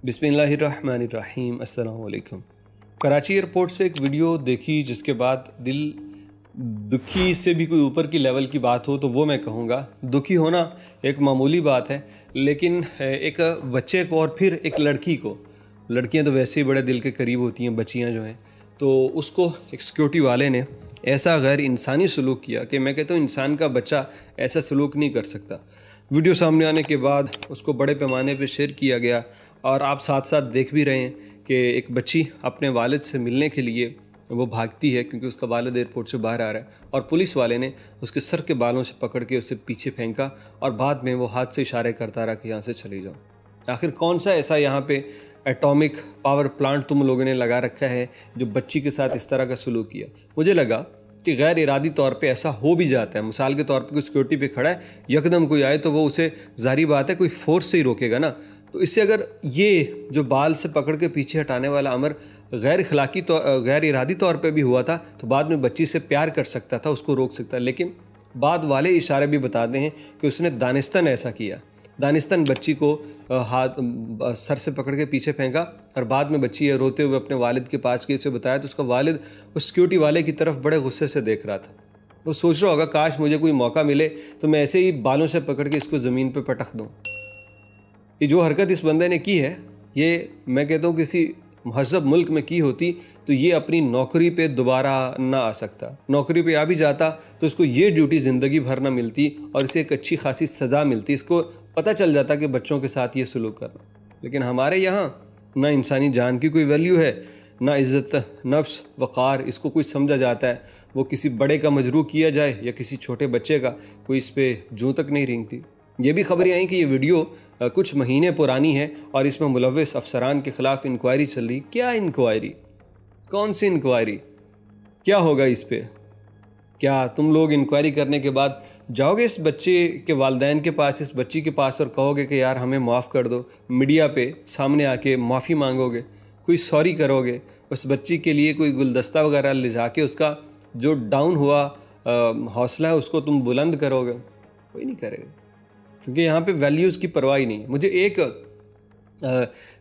बिस्मिल्लाहिर्रहमानिर्रहीम अस्सलाम वालेकुम। कराची एयरपोर्ट से एक वीडियो देखी जिसके बाद दिल दुखी से भी कोई ऊपर की लेवल की बात हो तो वो मैं कहूँगा। दुखी होना एक मामूली बात है, लेकिन एक बच्चे को और फिर एक लड़की को, लड़कियां तो वैसे ही बड़े दिल के करीब होती हैं, बच्चियां जो हैं, तो उसको एक सिक्योरिटी वाले ने ऐसा गैर इंसानी सलूक किया कि मैं कहता हूँ इंसान का बच्चा ऐसा सलूक नहीं कर सकता। वीडियो सामने आने के बाद उसको बड़े पैमाने पे शेयर किया गया और आप साथ साथ देख भी रहे हैं कि एक बच्ची अपने वालिद से मिलने के लिए वो भागती है क्योंकि उसका वालिद एयरपोर्ट से बाहर आ रहा है और पुलिस वाले ने उसके सर के बालों से पकड़ के उसे पीछे फेंका और बाद में वो हाथ से इशारे करता रहा कि यहाँ से चली जाओ। आखिर कौन सा ऐसा यहाँ पे एटॉमिक पावर प्लांट तुम लोगों ने लगा रखा है जो बच्ची के साथ इस तरह का सलूक किया? मुझे लगा कि गैर इरादी तौर पे ऐसा हो भी जाता है। मिसाल के तौर पे कोई सिक्योरिटी पे खड़ा है, यकदम कोई आए तो वो उसे, जाहिर बात है कोई फोर्स से ही रोकेगा ना। तो इससे अगर ये जो बाल से पकड़ के पीछे हटाने वाला अमर गैर इरादी तौर पे भी हुआ था तो बाद में बच्ची से प्यार कर सकता था, उसको रोक सकता। लेकिन बाद वाले इशारे भी बताते हैं कि उसने दानिस्तन ऐसा किया। दानिस्तन बच्ची को सर से पकड़ के पीछे फेंका और बाद में बच्ची रोते हुए अपने वालिद के पास गई। उसे बताया तो उसका वालिद उस सिक्योरिटी वाले की तरफ बड़े गुस्से से देख रहा था। वो सोच रहा होगा काश मुझे कोई मौका मिले तो मैं ऐसे ही बालों से पकड़ के इसको ज़मीन पे पटक दूँ। ये जो हरकत इस बंदे ने की है, ये मैं कहता हूँ किसी महज़ब मुल्क में की होती तो ये अपनी नौकरी पे दोबारा ना आ सकता। नौकरी पे आ भी जाता तो इसको ये ड्यूटी ज़िंदगी भर ना मिलती और इसे एक अच्छी खासी सज़ा मिलती। इसको पता चल जाता कि बच्चों के साथ ये सलूक करना। लेकिन हमारे यहाँ ना इंसानी जान की कोई वैल्यू है, ना इज़्ज़त नफ्स वक़ार इसको कोई समझा जाता है। वो किसी बड़े का मजरू किया जाए या किसी छोटे बच्चे का, कोई इस पर जूँ तक नहीं रेंगती। ये भी खबरें आई कि ये वीडियो कुछ महीने पुरानी है और इसमें मुलव्विस अफसरान के ख़िलाफ़ इंक्वायरी चल रही। क्या इंक्वायरी? कौन सी इंक्वायरी? क्या होगा इस पे? क्या तुम लोग इंक्वायरी करने के बाद जाओगे इस बच्चे के वालिदैन के पास, इस बच्ची के पास और कहोगे कि यार हमें माफ़ कर दो? मीडिया पे सामने आके माफ़ी मांगोगे? कोई सॉरी करोगे? उस बच्ची के लिए कोई गुलदस्ता वगैरह ले जाके उसका जो डाउन हुआ हौसला है उसको तुम बुलंद करोगे? कोई नहीं करेगा, क्योंकि यहाँ पे वैल्यूज़ की परवाह ही नहीं है। मुझे एक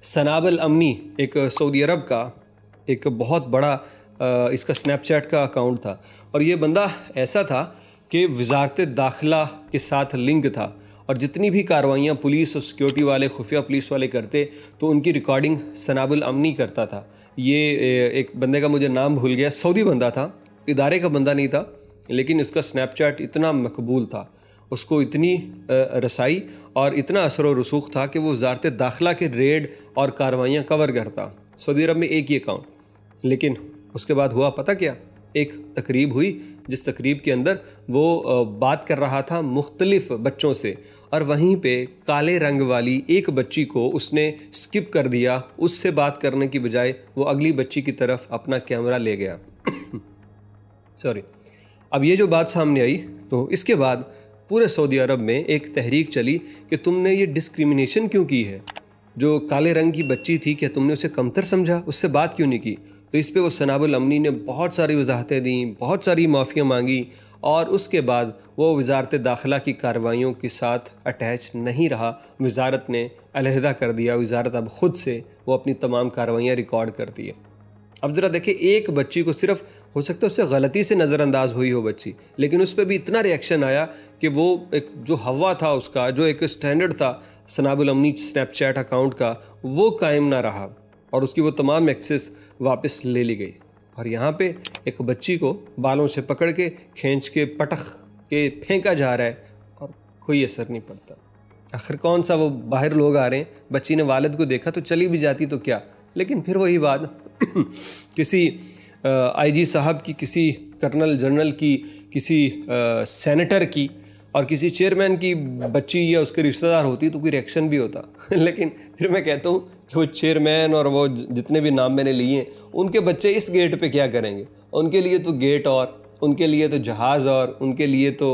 सनाब अल अमनी, एक सऊदी अरब का एक बहुत बड़ा इसका स्नैपचैट का अकाउंट था और ये बंदा ऐसा था कि वज़ारत दाखिला के साथ लिंक था और जितनी भी कार्रवाइयाँ पुलिस और सिक्योरिटी वाले, खुफिया पुलिस वाले करते तो उनकी रिकॉर्डिंग सनाब अल अमनी करता था। ये एक बंदे का मुझे नाम भूल गया, सऊदी बंदा था, इदारे का बंदा नहीं था, लेकिन उसका स्नैपचैट इतना मकबूल था, उसको इतनी रसाई और इतना असर व रसूख था कि वो वज़ारत दाखिला के रेड और कार्रवाइयाँ कवर करता। सऊदी अरब में एक ही अकाउंट। लेकिन उसके बाद हुआ पता क्या? एक तकरीब हुई जिस तकरीब के अंदर वो बात कर रहा था मुख्तलिफ बच्चों से और वहीं पे काले रंग वाली एक बच्ची को उसने स्किप कर दिया। उससे बात करने की बजाय वो अगली बच्ची की तरफ अपना कैमरा ले गया। सॉरी। अब ये जो बात सामने आई तो इसके बाद पूरे सऊदी अरब में एक तहरीक चली कि तुमने ये डिस्क्रिमिनेशन क्यों की है? जो काले रंग की बच्ची थी क्या तुमने उसे कमतर समझा? उससे बात क्यों नहीं की? तो इस पे वो सनाब अल अमनी ने बहुत सारी वजाहतें दी, बहुत सारी माफ़ियाँ मांगी और उसके बाद वो वज़ारत दाखिला की कार्रवाइयों के साथ अटैच नहीं रहा। वज़ारत ने अलहदा कर दिया। वज़ारत अब ख़ुद से वो अपनी तमाम कार्रवाइयाँ रिकॉर्ड करती है। अब ज़रा देखिए, एक बच्ची को सिर्फ हो सकता है उससे गलती से नज़रअंदाज हुई हो बच्ची, लेकिन उस पर भी इतना रिएक्शन आया कि वो एक जो हवा था उसका, जो एक स्टैंडर्ड था सनाब अल अमनी स्नैपचैट अकाउंट का, वो कायम ना रहा और उसकी वो तमाम एक्सेस वापस ले ली गई। और यहाँ पे एक बच्ची को बालों से पकड़ के खींच के पटक के फेंका जा रहा है और कोई असर नहीं पड़ता। आखिर कौन सा वो बाहर लोग आ रहे हैं? बच्ची ने वालिद को देखा तो चली भी जाती तो क्या, लेकिन फिर वही बात किसी आईजी साहब की, किसी कर्नल जनरल की, किसी सेनेटर की और किसी चेयरमैन की बच्ची या उसके रिश्तेदार होती तो कोई रिएक्शन भी होता। लेकिन फिर मैं कहता हूँ कि वो चेयरमैन और वो जितने भी नाम मैंने लिए हैं उनके बच्चे इस गेट पे क्या करेंगे? उनके लिए तो गेट और उनके लिए तो जहाज़ और उनके लिए तो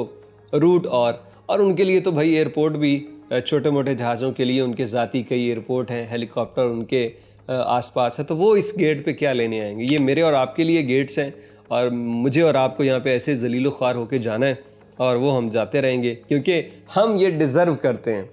रूट और उनके लिए तो भाई एयरपोर्ट भी छोटे मोटे जहाज़ों के लिए उनके ज़ाती कई एयरपोर्ट हैं, हेलीकॉप्टर उनके आसपास है, तो वो इस गेट पे क्या लेने आएंगे? ये मेरे और आपके लिए गेट्स हैं और मुझे और आपको यहाँ पे ऐसे ज़लील ख्वार होके जाना है और वो हम जाते रहेंगे क्योंकि हम ये डिज़र्व करते हैं।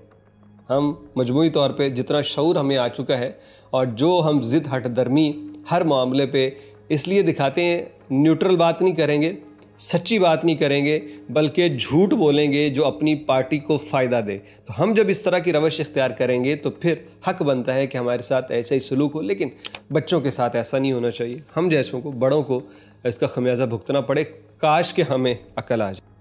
हम मजमूई तौर पे जितना शऊर हमें आ चुका है और जो हम ज़िद हट दर्मी हर मामले पे इसलिए दिखाते हैं, न्यूट्रल बात नहीं करेंगे, सच्ची बात नहीं करेंगे, बल्कि झूठ बोलेंगे जो अपनी पार्टी को फ़ायदा दे। तो हम जब इस तरह की रवश इख्तियार करेंगे तो फिर हक बनता है कि हमारे साथ ऐसा ही सलूक हो। लेकिन बच्चों के साथ ऐसा नहीं होना चाहिए। हम जैसों को, बड़ों को इसका खमियाजा भुगतना पड़े। काश कि हमें अकल आ जाए।